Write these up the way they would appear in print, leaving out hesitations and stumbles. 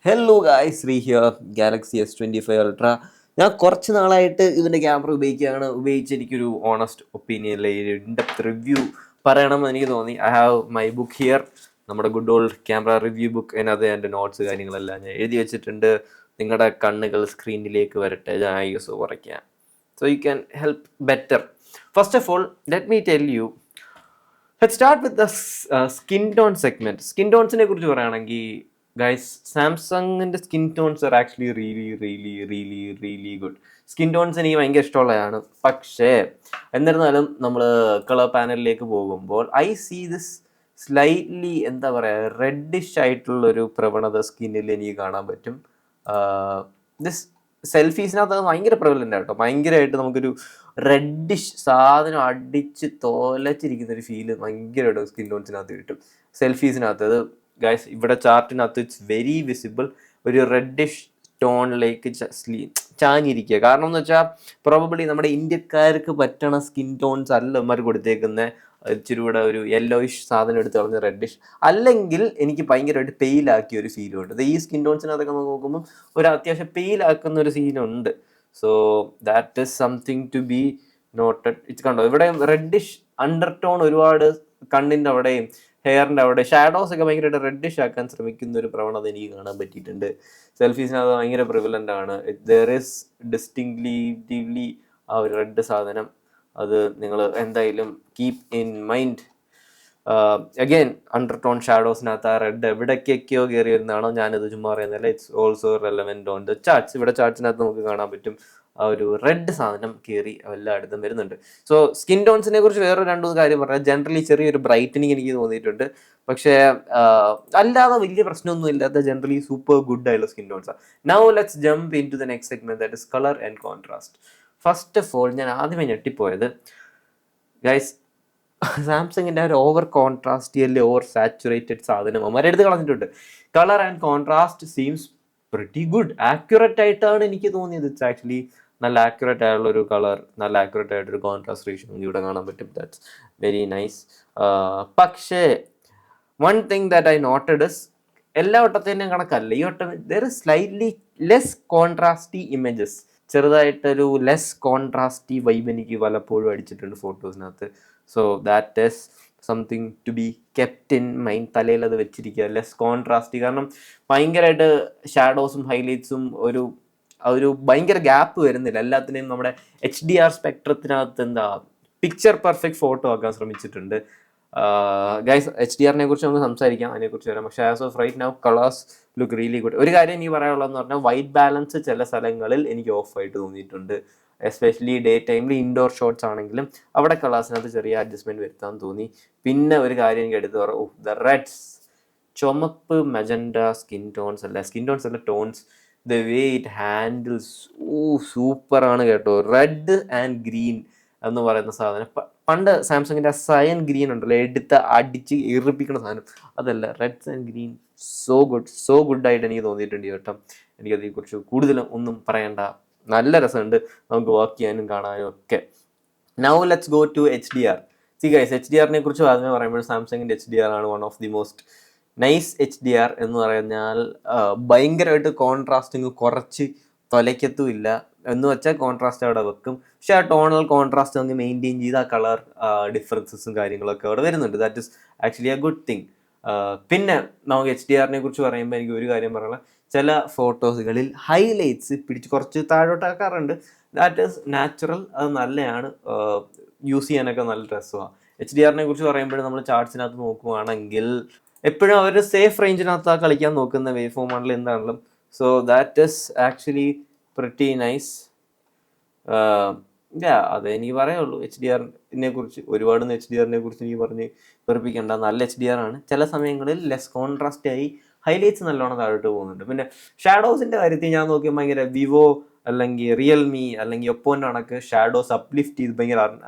Hello guys, Shri here. Galaxy S25 ultra. ഞാൻ കുറച്ച് നാളായിട്ട് ഇതിൻ്റെ ക്യാമറ ഉപയോഗിച്ച് എനിക്കൊരു ഓണസ്റ്റ് ഒപ്പീനിയൻ, ഇൻഡെപ്ത് റിവ്യൂ പറയണമെന്ന് എനിക്ക് തോന്നി. I have my book here, നമ്മുടെ good old camera review book. അതിനകത്ത് എൻ്റെ നോട്ട്സ് കാര്യങ്ങളെല്ലാം ഞാൻ എഴുതി വെച്ചിട്ടുണ്ട്. നിങ്ങളുടെ കണ്ണുകൾ സ്ക്രീനിലേക്ക് വരട്ടെ, ഞാൻ ഐസ് കുറയ്ക്കാം. So you can help better. First of all, let me tell you, let start with the skin tone segment. Skin ടോൺസിനെ കുറിച്ച് പറയുകയാണെങ്കിൽ ഗൈസ്, സാംസങ്ങിൻ്റെ skin tones are actually really good. Skin tones എനിക്ക് ഭയങ്കര ഇഷ്ടമുള്ളതാണ്. പക്ഷേ എന്നിരുന്നാലും നമ്മൾ കളർ പാനലിലേക്ക് പോകുമ്പോൾ ഐ സീ ദിസ് സ്ലൈറ്റ്ലി എന്താ പറയുക, റെഡിഷ് ആയിട്ടുള്ളൊരു പ്രവണത സ്കിന്നിൽ എനിക്ക് കാണാൻ പറ്റും. ദിസ് സെൽഫീസിനകത്ത് അത് ഭയങ്കര പ്രബലൻ്റ് ആട്ടോ. ഭയങ്കരമായിട്ട് നമുക്കൊരു റെഡിഷ് സാധനം അടിച്ച് തോലച്ചിരിക്കുന്ന ഒരു ഫീല് ഭയങ്കരമായിട്ട് സ്കിൻ ടോൺസിനകത്ത് കിട്ടും. സെൽഫീസിനകത്ത് അത് ഗൈസ്, ഇവിടെ ചാർട്ടിനകത്ത് ഇറ്റ്സ് വെരി വിസിബിൾ. ഒരു റെഡിഷ് ടോണിലേക്ക് ചാഞ്ഞിരിക്കുക. കാരണം എന്ന് വെച്ചാൽ പ്രോബബ്ലി നമ്മുടെ ഇന്ത്യക്കാർക്ക് പറ്റണ സ്കിൻ ടോൺസ് അല്ല ഇവന്മാർ കൊടുത്തേക്കുന്ന ഇച്ചിരി കൂടെ ഒരു യെല്ലോയിഷ് സാധനം എടുത്ത് കളഞ്ഞ റെഡിഷ്. അല്ലെങ്കിൽ എനിക്ക് ഭയങ്കരമായിട്ട് പെയിലാക്കിയ ഒരു ഫീലും ഉണ്ട്. ഈ സ്കിൻ ടോൺസിനകത്തൊക്കെ നോക്കുമ്പോൾ ഒരു അത്യാവശ്യം പെയിലാക്കുന്ന ഒരു സീനുണ്ട്. So that is something to be noted. ഇത് കണ്ടോ, ഇവിടെ റെഡിഷ് അണ്ടർ ടോൺ ഒരുപാട് കണ്ണിൻ്റെ അവിടെയും ഹെയറിൻ്റെ അവിടെ ഷാഡോസ് ഒക്കെ ഭയങ്കരമായിട്ട് റെഡിഷ് ആക്കാൻ ശ്രമിക്കുന്ന ഒരു പ്രവണത എനിക്ക് കാണാൻ പറ്റിയിട്ടുണ്ട്. സെൽഫീസിനകത്ത് ഭയങ്കര പ്രിവലൻ്റ് ആണ്. ദർ ഈസ് ഡിസ്റ്റിങ്ക്റ്റീവ്ലി ആ ഒരു റെഡ് സാധനം. അത് നിങ്ങൾ എന്തായാലും keep in mind. Again, under tone ഷാഡോസിനകത്ത് ആ റെഡ് എവിടേക്കൊക്കെയോ കയറി വരുന്നതാണോ, ഞാനത് ചുമ്മാ പറയുന്നില്ല. It's also relevant on the charts. ഇവിടെ ചാർട്ട്സിനകത്ത് നമുക്ക് കാണാൻ പറ്റും ആ ഒരു റെഡ് സാധനം കയറി എല്ലായിടത്തും വരുന്നുണ്ട്. സോ സ്കിൻ ടോൺസിനെ കുറിച്ച് വേറെ രണ്ടു കാര്യം പറഞ്ഞാൽ, ജനറലി ചെറിയൊരു ബ്രൈറ്റനിങ് എനിക്ക് തോന്നിയിട്ടുണ്ട്. പക്ഷേ അല്ലാതെ വലിയ പ്രശ്നമൊന്നും ഇല്ലാത്ത ജനറലി സൂപ്പർ ഗുഡ് ആയിട്ടുള്ള സ്കിൻ ടോൺസാണ്. Now let's jump in to the next segment, that is colour and contrast. First of all, ഞാൻ ആദ്യമേ ഞെട്ടിപ്പോയത് ഗൈസ്, സാംസങ്ങിൻ്റെ ഒരു ഓവർ കോൺട്രാസ്റ്റ് അല്ലെ ഓവർ സാച്ചുറേറ്റഡ് സാധനം അവന്മാരെ എടുത്ത് കളഞ്ഞിട്ടുണ്ട്. Colour and contrast seems pretty good. Accurate ആയിട്ടാണ് എനിക്ക് തോന്നിയത്. ഇറ്റ്സ് ആക്ച്വലി നല്ല ആക്യുറേറ്റ് ആയിട്ടുള്ള ഒരു കളർ, നല്ല ആക്യുറേറ്റ് ആയിട്ടൊരു കോൺട്രാസ്റ്റ് റേഷ്യോ ഇവിടെ കാണാൻ പറ്റും. That's very nice. പക്ഷേ one thing that I noted is, എല്ലാ വട്ടത്തേനും കണക്കല്ല ഈ വട്ടം there is slightly less contrasty images. ചെറുതായിട്ടൊരു ലെസ് കോൺട്രാസ്റ്റി വൈബ് എനിക്ക് പലപ്പോഴും അടിച്ചിട്ടുണ്ട് ഫോട്ടോസിനകത്ത്. So that is something to be kept in mind. തലയിൽ അത് വെച്ചിരിക്കുക, ലെസ് കോൺട്രാസ്റ്റി. കാരണം ഭയങ്കരമായിട്ട് ഷാഡോസും ഹൈലൈറ്റ്സും ഒരു ഭയങ്കര ഗ്യാപ്പ് വരുന്നില്ല. എല്ലാത്തിനെയും നമ്മുടെ HDR സ്പെക്ട്രത്തിനകത്ത് എന്താ പിക്ചർ പെർഫെക്റ്റ് ഫോട്ടോ ആക്കാൻ ശ്രമിച്ചിട്ടുണ്ട്. ഗൈസ്, HDRനെ കുറിച്ച് നമുക്ക് സംസാരിക്കാം, അതിനെക്കുറിച്ച് വരാം. പക്ഷേ as of right now colours look really good. ഒരു കാര്യം എനിക്ക് പറയാനുള്ളതെന്ന് പറഞ്ഞാൽ, വൈറ്റ് ബാലൻസ് ചില സ്ഥലങ്ങളിൽ എനിക്ക് ഓഫ് ആയിട്ട് തോന്നിയിട്ടുണ്ട്. എസ്പെഷ്യലി ഡേ ടൈമിൽ ഇൻഡോർ ഷോട്ട്സ് ആണെങ്കിലും അവിടെ കളേഴ്സിനകത്ത് ചെറിയ അഡ്ജസ്റ്റ്മെൻറ്റ് വരുത്താൻ തോന്നി. പിന്നെ ഒരു കാര്യം എനിക്ക് എടുത്ത് പറയാം, ദ റെഡ്സ്, ചുമപ്പ് മജൻഡ സ്കിൻ ടോൺസ് അല്ല tones, the way it handles, സൂപ്പറാണ് കേട്ടോ. റെഡ് ആൻഡ് ഗ്രീൻ എന്ന് പറയുന്ന സാധനം, പണ്ട് സാംസങ്ങിൻ്റെ സയൻ ഗ്രീൻ ഉണ്ടല്ലോ, അടിച്ച് ഇറിപ്പിക്കുന്ന സാധനം, അതല്ല, റെഡ്സ് ആൻഡ് ഗ്രീൻ സോ ഗുഡായിട്ട് എനിക്ക് തോന്നിയിട്ടുണ്ട് ഈ വട്ടം. എനിക്കതിനെക്കുറിച്ച് കൂടുതലും ഒന്നും പറയണ്ട. നല്ല രസമുണ്ട് നമുക്ക് വർക്ക് ചെയ്യാനും കാണാനും ഒക്കെ. Now let's go to HDR. See guys, HDRനെ കുറിച്ച് ആദ്യമേ പറയുമ്പോൾ സാംസങ്ങിൻ്റെ HDR ആണ് one of the most nice. HDR എന്ന് പറഞ്ഞാൽ ഭയങ്കരമായിട്ട് കോൺട്രാസ്റ്റിങ് കുറച്ച് തൊലയ്ക്കത്തുമില്ല എന്ന് വെച്ചാൽ കോൺട്രാസ്റ്റ് അവിടെ വെക്കും. പക്ഷെ ആ ടോണൽ കോൺട്രാസ്റ്റ് നമുക്ക് മെയിൻറ്റെയിൻ ചെയ്ത് ആ കളർ ഡിഫറൻസസും കാര്യങ്ങളൊക്കെ അവിടെ വരുന്നുണ്ട്. That is actually A good thing. പിന്നെ നമുക്ക് HDRനെ കുറിച്ച് പറയുമ്പോൾ എനിക്ക് ഒരു കാര്യം പറയണം, ചില ഫോട്ടോസുകളിൽ ഹൈലൈറ്റ്സ് പിടിച്ച് കുറച്ച് താഴോട്ടാക്കാറുണ്ട്. ദാറ്റ് ഈസ് നാച്ചുറൽ, അത് നല്ലതാണ്, യൂസ് ചെയ്യാനൊക്കെ നല്ല രസമാണ്. HDRനെ കുറിച്ച് പറയുമ്പോൾ നമ്മൾ ചാർട്ട്സിനകത്ത് നോക്കുകയാണെങ്കിൽ എപ്പോഴും അവർ സേഫ് റേഞ്ചിനകത്ത് കളിക്കാൻ നോക്കുന്ന വേവ് ഫോം ആണല്ലോ എന്താണെങ്കിലും. So that is actually pretty nice. അതേ എനിക്ക് പറയുള്ളൂ HDRനെ കുറിച്ച്. ഒരുപാട് HDRനെ കുറിച്ച് എനിക്ക് പറഞ്ഞ് വെറുപ്പിക്കേണ്ട. നല്ല HDR ആണ്. ചില സമയങ്ങളിൽ ലെസ് കോൺട്രാസ്റ്റ് ആയി ഹൈലൈറ്റ്സ് നല്ലോണം താഴോട്ട് പോകുന്നുണ്ട്. പിന്നെ ഷാഡോസിൻ്റെ കാര്യത്തിൽ ഞാൻ നോക്കിയാൽ ഭയങ്കര വിവോ അല്ലെങ്കിൽ റിയൽമി അല്ലെങ്കിൽ ഒപ്പോൻ്റെ കണക്ക് ഷാഡോസ് അപ്ലിഫ്റ്റ് ചെയ്ത് ഭയങ്കര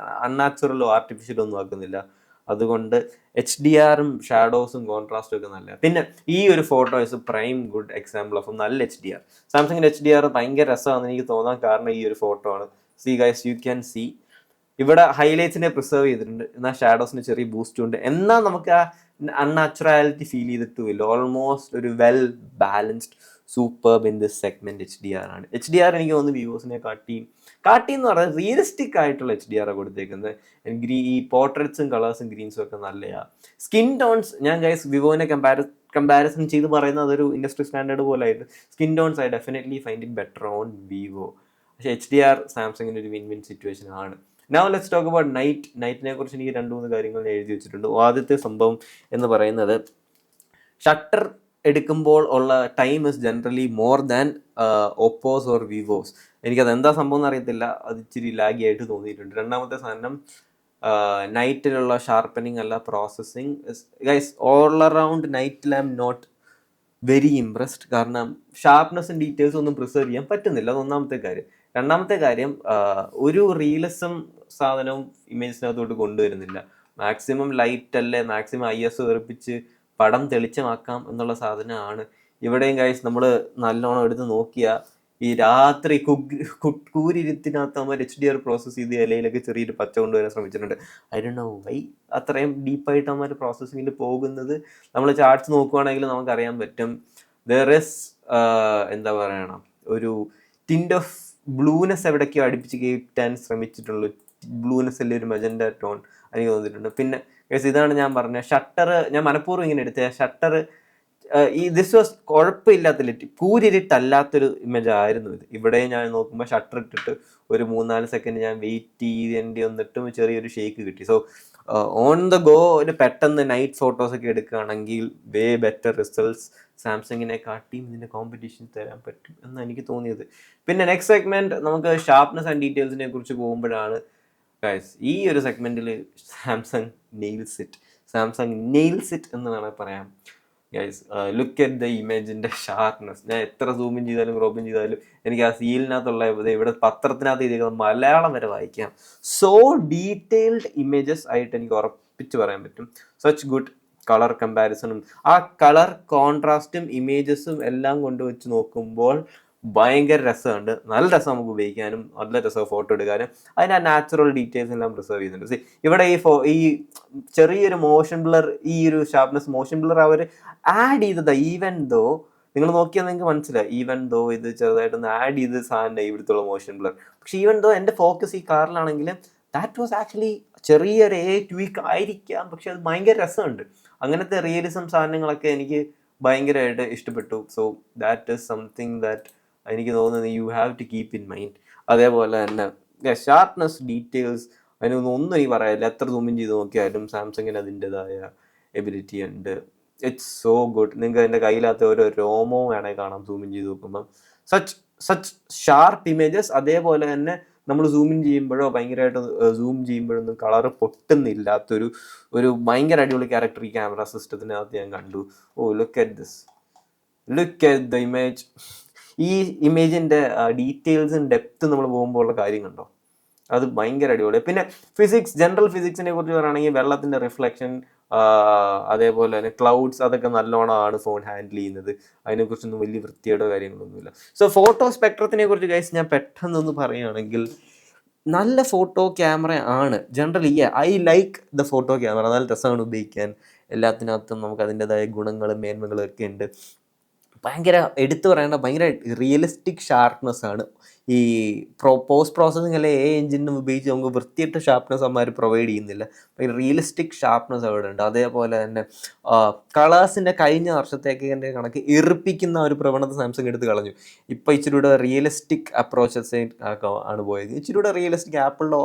അൺനാച്ചുറലോ ആർട്ടിഫിഷ്യലോ ഒന്നും ആക്കുന്നില്ല. അതുകൊണ്ട് HDRും ഷാഡോസും കോൺട്രാസ്റ്റും ഒക്കെ നല്ല. പിന്നെ ഈ ഒരു photo is prime good example of നല്ല HDR. സാംസങ്ങിൻ്റെ HDR ഭയങ്കര രസമാണെന്ന് എനിക്ക് തോന്നാൻ കാരണം ഈ ഒരു ഫോട്ടോ ആണ്. C guys, you can see ഇവിടെ ഹൈലൈറ്റ്സിനെ പ്രിസർവ് ചെയ്തിട്ടുണ്ട്, എന്നാൽ ഷാഡോസിന് ചെറിയ ബൂസ്റ്റ് ഉണ്ട്. എന്നാൽ നമുക്ക് ആ അൺനാച്ചുറാലിറ്റി ഫീൽ ചെയ്തിട്ടുമില്ല. ഓൾമോസ്റ്റ് ഒരു well balanced superb in this segment HDR ആണ്. HDR എനിക്ക് തോന്നുന്നു വ്യൂസിനെ കാട്ടി എന്ന് പറഞ്ഞാൽ റിയലിസ്റ്റിക് ആയിട്ടുള്ള HDR കൊടുത്തേക്കുന്നത്. ഈ പോർട്രേറ്റ്സും കളേഴ്സും ഗ്രീൻസും ഒക്കെ നല്ലതാണ്. സ്കിൻ ടോൺസ് ഞാൻ ഗൈസ് വിവോനെ കമ്പാരിസൺ ചെയ്ത് പറയുന്നത് അതൊരു ഇൻഡസ്ട്രി സ്റ്റാൻഡേർഡ് പോലെ ആയിട്ട്. Skin tones I definitely find it better on Vivo. പക്ഷേ HDR സാംസങ്ങിൻ്റെ ഒരു വിൻ വിൻ സിറ്റുവേഷൻ ആണ്. നൗ ലെറ്റ്സ് ടോക്ക് അബൌട്ട് നൈറ്റിനെ കുറിച്ച് എനിക്ക് 2-3 കാര്യങ്ങൾ എഴുതി വെച്ചിട്ടുണ്ട്. ആദ്യത്തെ സംഭവം എന്ന് പറയുന്നത് ഷട്ടർ എടുക്കുമ്പോൾ ഉള്ള time is generally more than Oppos or Vivos. എനിക്കത് എന്താ സംഭവം എന്ന് അറിയത്തില്ല, അത് ഇച്ചിരി ലാഗി ആയിട്ട് തോന്നിയിട്ടുണ്ട്. രണ്ടാമത്തെ സാധനം നൈറ്റിലുള്ള ഷാർപ്പനിങ് അല്ല, പ്രോസസ്സിങ്. ഗൈസ് ഓൾ അറൗണ്ട് നൈറ്റിൽ I am not very impressed. കാരണം ഷാർപ്നെസ്സും ഡീറ്റെയിൽസും ഒന്നും പ്രിസർവ് ചെയ്യാൻ പറ്റുന്നില്ല, അത് ഒന്നാമത്തെ കാര്യം. രണ്ടാമത്തെ കാര്യം ഒരു റിയലിസം സാധനവും ഇമേജിനകത്തോട്ട് കൊണ്ടുവരുന്നില്ല. മാക്സിമം ലൈറ്റ് അല്ലേ, മാക്സിമം IS ഉറപ്പിച്ച് പടം തെളിച്ചമാക്കാം എന്നുള്ള സാധനമാണ് ഇവിടെയും. ഗൈസ് നമ്മൾ നല്ലോണം എടുത്ത് നോക്കിയാൽ ഈ രാത്രി കൂരിരുത്തിനകത്ത് നമ്മൾ HDR പ്രോസസ്സ് ചെയ്ത് ഇലയിലൊക്കെ ചെറിയൊരു പച്ച കൊണ്ടുവരാൻ ശ്രമിച്ചിട്ടുണ്ട്. ഐ ഡോണ്ട് നോ വൈ അത്രയും ഡീപ്പായിട്ട് അവന്മാർ പ്രോസസ്സിങ്ങിൽ പോകുന്നത്. നമ്മൾ ചാർട്ട്സ് നോക്കുവാണെങ്കിൽ നമുക്കറിയാൻ പറ്റും. ദർ ഇസ് എന്താ പറയണം, ഒരു ടിൻറ്റ് ഓഫ് ബ്ലൂനെസ് എവിടേക്കോ അടുപ്പിച്ച് കയറ്റാൻ ശ്രമിച്ചിട്ടുള്ളൂ. ബ്ലൂനെസ് അല്ലേ ഒരു മെജൻഡ ടോൺ എനിക്ക് തോന്നിയിട്ടുണ്ട്. പിന്നെ ഇതാണ് ഞാൻ പറഞ്ഞ ഷട്ടർ ഞാൻ മനഃപൂർവ്വം ഇങ്ങനെ എടുത്ത ഷട്ടർ ദിസ് വാസ് കുഴപ്പമില്ലാത്ത കൂരിരുട്ടല്ലാത്തൊരു ഇമേജ് ആയിരുന്നു ഇത്. ഇവിടെ ഞാൻ നോക്കുമ്പോൾ ഷട്ടർ ഇട്ടിട്ട് ഒരു 3-4 സെക്കൻഡ് ഞാൻ വെയിറ്റ് ചെയ്യേണ്ടി വന്നിട്ടും ചെറിയൊരു ഷേക്ക് കിട്ടി. സോ ഓൺ ദ ഗോ ഒരു പെട്ടെന്ന് നൈറ്റ് ഫോട്ടോസ് ഒക്കെ എടുക്കുകയാണെങ്കിൽ വേ ബെറ്റർ റിസൾട്ട്സ് സാംസങ്ങിനെ കാട്ടിയും ഇതിൻ്റെ കോമ്പറ്റീഷൻ തരാൻ പറ്റും എന്നാണ് എനിക്ക് തോന്നിയത്. പിന്നെ നെക്സ്റ്റ് സെഗ്മെന്റ് നമുക്ക് ഷാർപ്നെസ് ആൻഡ് ഡീറ്റെയിൽസിനെ കുറിച്ച് പോകുമ്പോഴാണ് ഗൈസ് ഈ ഒരു സെഗ്മെന്റിൽ സാംസങ് നെയിൽസ് ഇറ്റ് എന്ന് വേണമെങ്കിൽ പറയാം. ഗൈസ് ലുക്ക് അറ്റ് ദ ഇമേജിൻ്റെ ഷാർപ്നെസ്. ഞാൻ എത്ര സൂമിൻ ചെയ്താലും ക്രോപ്പിൻ ചെയ്താലും എനിക്ക് ആ സീലിനകത്തുള്ള ഇവിടെ പത്രത്തിനകത്ത് ചെയ്തേക്കുന്നത് മലയാളം വരെ വായിക്കാം. സോ ഡീറ്റെയിൽഡ് ഇമേജസ് ആയിട്ട് എനിക്ക് ഉറപ്പിച്ച് പറയാൻ പറ്റും. സച്ച് ഗുഡ് കളർ കമ്പാരിസണും ആ കളർ കോൺട്രാസ്റ്റും ഇമേജസും എല്ലാം കൊണ്ടുവച്ച് നോക്കുമ്പോൾ ഭയങ്കര രസമുണ്ട്. നല്ല രസം നമുക്ക് ഉപയോഗിക്കാനും നല്ല രസം ഫോട്ടോ എടുക്കാനും. അതിന് ആ നാച്ചുറൽ ഡീറ്റെയിൽസ് എല്ലാം പ്രിസർവ് ചെയ്യുന്നുണ്ട്. ഇവിടെ ഈ ചെറിയൊരു മോഷൻ ബ്ലർ, ഈ ഒരു ഷാർപ്നെസ് മോഷൻ ബ്ലർ അവർ ആഡ് ചെയ്തതാ. ഈവൻ ദോ നിങ്ങൾ നോക്കിയാൽ നിങ്ങൾക്ക് മനസ്സിലായി, ഈവൻ ദോ ഇത് ചെറുതായിട്ടൊന്ന് ആഡ് ചെയ്ത് സാധനം ഇവിടുത്തുള്ള മോഷൻ ബ്ലർ. പക്ഷെ ഈവൻ ദോ എൻ്റെ ഫോക്കസ് ഈ കാറിലാണെങ്കിൽ ദാറ്റ് വാസ് ആക്ച്വലി ചെറിയൊരു ട്വീക്ക് ആയിരിക്കാം, പക്ഷെ അത് ഭയങ്കര രസമുണ്ട്. അങ്ങനത്തെ റിയലിസം സാധനങ്ങളൊക്കെ എനിക്ക് ഭയങ്കരമായിട്ട് ഇഷ്ടപ്പെട്ടു. So that is something that എനിക്ക് തോന്നുന്നത് you have to keep in mind. അതേപോലെ തന്നെ ഷാർപ്നെസ് ഡീറ്റെയിൽസ് അതിനൊന്നും ഈ പറയാനില്ല. എത്ര സൂമിൻ ചെയ്ത് നോക്കിയാലും സാംസങ്ങിന് അതിൻ്റെതായ എബിലിറ്റി ഉണ്ട്. It's so good. നിങ്ങൾക്ക് അതിൻ്റെ കയ്യിലകത്ത് ഓരോ രോമവും വേണേൽ കാണാം സൂമിൻ ചെയ്ത് നോക്കുമ്പം. Such sharp images. അതേപോലെ തന്നെ നമ്മൾ സൂമിൻ ചെയ്യുമ്പോഴോ ഭയങ്കരമായിട്ട് സൂം ചെയ്യുമ്പോഴൊന്നും കളറ് പൊട്ടുന്നില്ലാത്തൊരു ഭയങ്കര അടിപൊളി ക്യാരക്ടർ ഈ ക്യാമറ സിസ്റ്റത്തിനകത്ത് ഞാൻ കണ്ടു. Look at the image. ഈ ഇമേജിൻ്റെ ഡീറ്റെയിൽസും ഡെപ്ത് നമ്മൾ പോകുമ്പോൾ ഉള്ള കാര്യം കണ്ടോ, അത് ഭയങ്കര അടിപൊളിയാണ്. പിന്നെ ജനറൽ ഫിസിക്സിനെ കുറിച്ച് പറയുകയാണെങ്കിൽ വെള്ളത്തിൻ്റെ റിഫ്ലക്ഷൻ, അതേപോലെ തന്നെ ക്ലൗഡ്സ്, അതൊക്കെ നല്ലോണമാണ് ഫോൺ ഹാൻഡിൽ ചെയ്യുന്നത്. അതിനെക്കുറിച്ചൊന്നും വലിയ വൃത്തിയുടെ കാര്യങ്ങളൊന്നുമില്ല. സോ ഫോട്ടോ സ്പെക്ട്രത്തിനെ കുറിച്ച് ഗൈസ് ഞാൻ പെട്ടെന്നൊന്ന് പറയുകയാണെങ്കിൽ നല്ല ഫോട്ടോ ക്യാമറ ആണ് generally. I like the photo camera. നല്ല രസമാണ് ഉപയോഗിക്കാൻ. എല്ലാത്തിനകത്തും നമുക്ക് അതിൻ്റെതായ ഗുണങ്ങളും മേന്മകളും ഒക്കെ ഉണ്ട്. ഭയങ്കര എടുത്തു പറയേണ്ട ഭയങ്കര റിയലിസ്റ്റിക് ഷാർപ്നെസ് ആണ്. ഈ പോസ്റ്റ് പ്രോസസ്സിങ് അല്ലെ എഞ്ചിനും ഉപയോഗിച്ച് നമുക്ക് വൃത്തിയിട്ട ഷാർപ്നെസ് അമ്മമാർ പ്രൊവൈഡ് ചെയ്യുന്നില്ല. ഭയങ്കര റിയലിസ്റ്റിക് ഷാർപ്നെസ് അവിടെ ഉണ്ട്. അതേപോലെ തന്നെ കളേഴ്സിൻ്റെ കഴിഞ്ഞ വർഷത്തേക്ക് കണക്ക് ഇറിപ്പിക്കുന്ന ഒരു പ്രവണത സാംസങ് എടുത്ത് കളഞ്ഞു. ഇപ്പോൾ ഇച്ചിരി കൂടെ റിയലിസ്റ്റിക് അപ്രോച്ചസ് ആണ് പോയത്. ഇച്ചിരി കൂടെ റിയലിസ്റ്റിക്. ആപ്പിളിലോ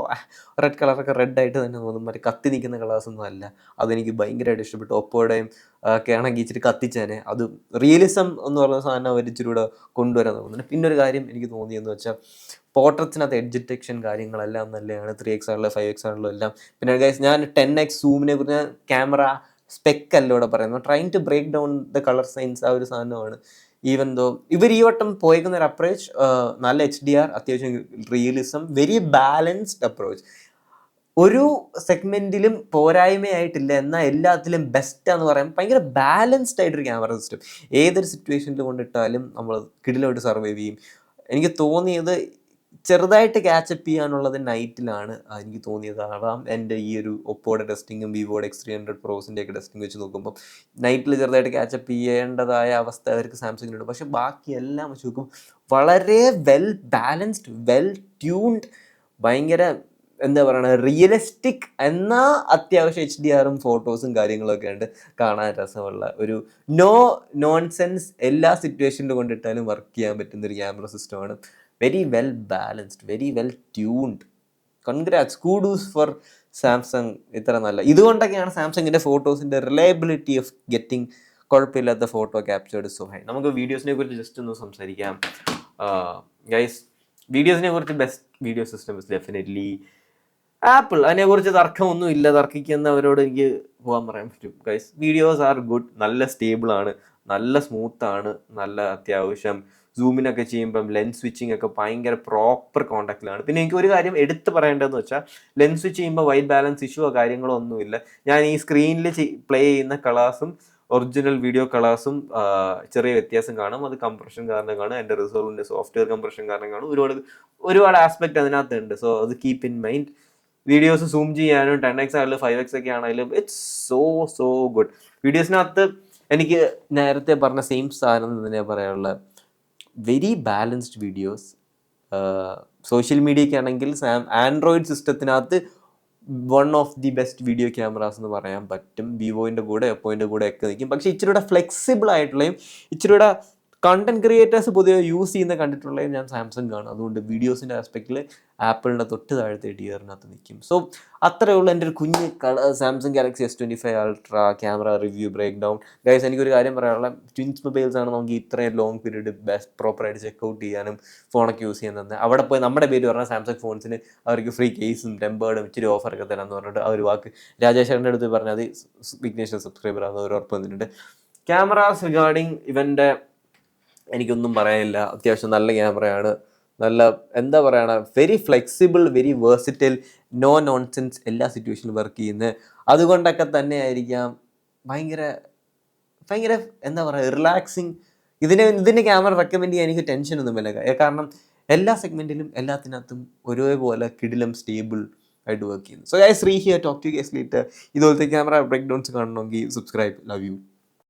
റെഡ് കളറൊക്കെ റെഡായിട്ട് തന്നെ തോന്നും, മറ്റേ കത്തി നിൽക്കുന്ന കളേഴ്സൊന്നും അല്ല. അതെനിക്ക് ഭയങ്കരമായിട്ട് ഇഷ്ടപ്പെട്ടു. ഒപ്പോയുടെയും ഒക്കെ ആണെങ്കിൽ ഇച്ചിരി കത്തിച്ചേനെ. അത് റിയലിസം എന്ന് പറയുന്ന സാധനം അവർ ഇച്ചിരി കൂടെ കൊണ്ടുവരാൻ തോന്നുന്നുണ്ട്. പിന്നെ ഒരു കാര്യം എനിക്ക് തോന്നിയെന്ന് വെച്ചാൽ പോർട്രേറ്റ്സിനകത്ത് എഡ്ജ് ഡിറ്റക്ഷൻ കാര്യങ്ങളെല്ലാം നല്ലതാണ്. 3x ആണല്ലോ 5x ആണല്ലോ എല്ലാം. പിന്നെ ഗൈസ് ഞാൻ 10x സൂമിനെ കുറിച്ച് ക്യാമറ സ്പെക്ക് അല്ല ഇവിടെ പറയുന്നത്, trying to break down the colour science. ആ ഒരു സാധനമാണ്. ഈവൻ ദോ ഇവർ ഈ വട്ടം പോയേക്കുന്ന ഒരു അപ്രോച്ച് നല്ല HDR, അത്യാവശ്യം റിയലിസം, വെരി ബാലൻസ്ഡ് അപ്രോച്ച്. ഒരു സെഗ്മെന്റിലും പോരായ്മയായിട്ടില്ല, എന്നാൽ എല്ലാത്തിലും ബെസ്റ്റാന്ന് പറയാം. ഭയങ്കര ബാലൻസ്ഡ് ആയിട്ടൊരു ക്യാമറ സിസ്റ്റം. ഏതൊരു സിറ്റുവേഷനിൽ കൊണ്ടിട്ടാലും നമ്മൾ കിടിലമായിട്ട് സർവൈവ് ചെയ്യും. എനിക്ക് തോന്നിയത് ചെറുതായിട്ട് ക്യാച്ചപ്പ് ചെയ്യാനുള്ളത് നൈറ്റിലാണ് എനിക്ക് തോന്നിയതാവാം. എൻ്റെ ഈ ഒരു ഒപ്പോയുടെ ടെസ്റ്റിങ്ങും വിവോയുടെ X300 പ്രോസിൻ്റെ ഒക്കെ ടെസ്റ്റിംഗ് വെച്ച് നോക്കുമ്പോൾ നൈറ്റിൽ ചെറുതായിട്ട് ക്യാച്ചപ്പ് ചെയ്യേണ്ടതായ അവസ്ഥ അവർക്ക് സാംസങ്ങിനുണ്ട്. പക്ഷേ ബാക്കി എല്ലാം വെച്ച് നോക്കും വളരെ വെൽ ബാലൻസ്ഡ്, വെൽ ട്യൂൺഡ്, ഭയങ്കര എന്താ പറയുക റിയലിസ്റ്റിക് എന്നാൽ അത്യാവശ്യം HDR-ഉം ഫോട്ടോസും കാര്യങ്ങളൊക്കെ ഉണ്ട്, കാണാൻ രസമുള്ള ഒരു നോൺസെൻസ് എല്ലാ സിറ്റുവേഷനിലും കൊണ്ടിട്ടാലും വർക്ക് ചെയ്യാൻ പറ്റുന്നൊരു ക്യാമറ സിസ്റ്റമാണ്. Very well balanced, very well tuned. Congrats, kudos for Samsung. ഇത്ര നല്ല ഇതുകൊണ്ടൊക്കെയാണ് സാംസങ്ങിൻ്റെ ഫോട്ടോസിൻ്റെ റിലയബിലിറ്റി ഓഫ് ഗെറ്റിംഗ് കുഴപ്പമില്ലാത്ത ഫോട്ടോ ക്യാപ്ചേർഡ് സോ ഹൈ. നമുക്ക് വീഡിയോസിനെ കുറിച്ച് ജസ്റ്റ് ഒന്ന് സംസാരിക്കാം. ഗൈസ്, വീഡിയോസിനെ കുറിച്ച് best video system is definitely Apple. അതിനെക്കുറിച്ച് തർക്കമൊന്നും ഇല്ല, തർക്കിക്കുന്നവരോട് എനിക്ക് പോകാൻ പറയാൻ പറ്റും. ഗൈസ്, വീഡിയോസ് ആർ ഗുഡ്, നല്ല സ്റ്റേബിളാണ്, നല്ല സ്മൂത്താണ്, നല്ല അത്യാവശ്യം സൂമിനൊക്കെ ചെയ്യുമ്പം ലെൻസ് സ്വിച്ചിങ് ഒക്കെ ഭയങ്കര പ്രോപ്പർ കോണ്ടാക്റ്റിലാണ്. പിന്നെ എനിക്ക് ഒരു കാര്യം എടുത്ത് പറയേണ്ടതെന്ന് വെച്ചാൽ ലെൻസ് സ്വിച്ച് ചെയ്യുമ്പോൾ വൈറ്റ് ബാലൻസ് ഇഷ്യൂവോ കാര്യങ്ങളോ ഒന്നുമില്ല. ഞാൻ ഈ സ്ക്രീനിൽ പ്ലേ ചെയ്യുന്ന കളേഴ്സും ഒറിജിനൽ വീഡിയോ കളേഴ്സും ചെറിയ വ്യത്യാസം കാണും. അത് കംപ്രഷൻ കാരണം കാണും, എൻ്റെ റിസോൾവിൻ്റെ സോഫ്റ്റ്വെയർ കംപ്രഷൻ കാരണം കാണും. ഒരുപാട് ആസ്പെക്ട് അതിനകത്തുണ്ട്. സോ അത് keep in mind. Videos zoom ചെയ്യാനും 10x ആയാലും 5x ഒക്കെ ആണെങ്കിലും ഇറ്റ്സ് സോ ഗുഡ്. വീഡിയോസിനകത്ത് എനിക്ക് നേരത്തെ പറഞ്ഞ സെയിം സാധനം തന്നെ പറയാനുള്ള വെരി ബാലൻസ്ഡ് വീഡിയോസ്. സോഷ്യൽ മീഡിയയ്ക്കാണെങ്കിൽ ആൻഡ്രോയിഡ് സിസ്റ്റത്തിനകത്ത് one of the best video cameras എന്ന് പറയാൻ പറ്റും. വിവോൻ്റെ കൂടെ ഒപ്പോൻ്റെ കൂടെ ഒക്കെ നിൽക്കും. പക്ഷേ ഇച്ചിരിയുടെ ഫ്ലെക്സിബിൾ ആയിട്ടുള്ളതും ഇച്ചിരിയുടെ കണ്ടന്റ് ക്രിയേറ്റേഴ്സ് പൊതുവെ യൂസ് ചെയ്യുന്ന കണ്ടിട്ടുള്ളതും ഞാൻ സാംസങ് ആണ്. അതുകൊണ്ട് വീഡിയോസിൻ്റെ ആസ്പെക്റ്റിൽ ആപ്പിളിൻ്റെ തൊട്ട് താഴത്തെ ടിയറിനകത്ത് നിൽക്കും. സോ അത്രയേ ഉള്ളൂ എൻ്റെ ഒരു കുഞ്ഞ് Samsung Galaxy S25 ultra camera review break down. Guys, എനിക്കൊരു കാര്യം പറയാനുള്ള, ട്വിൻസ് മൊബൈൽസ് ആണ് നമുക്ക് ഇത്രയും ലോങ് പീരീഡ് ബെസ്റ്റ് പ്രോപ്പറായിട്ട് ചെക്കൗട്ട് ചെയ്യാനും ഫോണൊക്കെ യൂസ് ചെയ്യാൻ തന്നെ. അവിടെ പോയി നമ്മുടെ പേര് പറഞ്ഞാൽ സാംസങ് ഫോൺസിന് അവർക്ക് ഫ്രീ കേസും ടെമ്പേർഡും ഇച്ചിരി ഓഫറൊക്കെ തരാമെന്ന് പറഞ്ഞിട്ട് ആ ഒരു വാക്ക് രാജേഷേട്ടൻ്റെ അടുത്ത് പറഞ്ഞാൽ അത് വിഘ്നേഷ് സബ്സ്ക്രൈബർ ആണെന്ന് ഒരു ഉറപ്പ് തന്നിട്ടുണ്ട്. ക്യാമറാസ് റിഗാർഡിങ് ഇവൻ്റെ എനിക്കൊന്നും പറയാനില്ല. അത്യാവശ്യം നല്ല ക്യാമറയാണ്, നല്ല എന്താ പറയുക, very flexible, very versatile, no nonsense, എല്ലാ സിറ്റുവേഷനിലും വർക്ക് ചെയ്യുന്നത്. അതുകൊണ്ടൊക്കെ തന്നെ ആയിരിക്കാം ഭയങ്കര എന്താ പറയുക റിലാക്സിങ്. ഇതിൻ്റെ ക്യാമറ റെക്കമെൻഡ് ചെയ്യാൻ എനിക്ക് ടെൻഷനൊന്നും ഇല്ല. കാരണം എല്ലാ സെഗ്മെൻറ്റിലും എല്ലാത്തിനകത്തും ഒരേപോലെ കിടിലം സ്റ്റേബിൾ ആയിട്ട് വർക്ക് ചെയ്യുന്നു. So guys, Sree here, talk to you guys later. ഇതുപോലത്തെ ക്യാമറ ബ്രേക്ക് ഡൗൺസ് കാണണമെങ്കിൽ സബ്സ്ക്രൈബ്. Love U.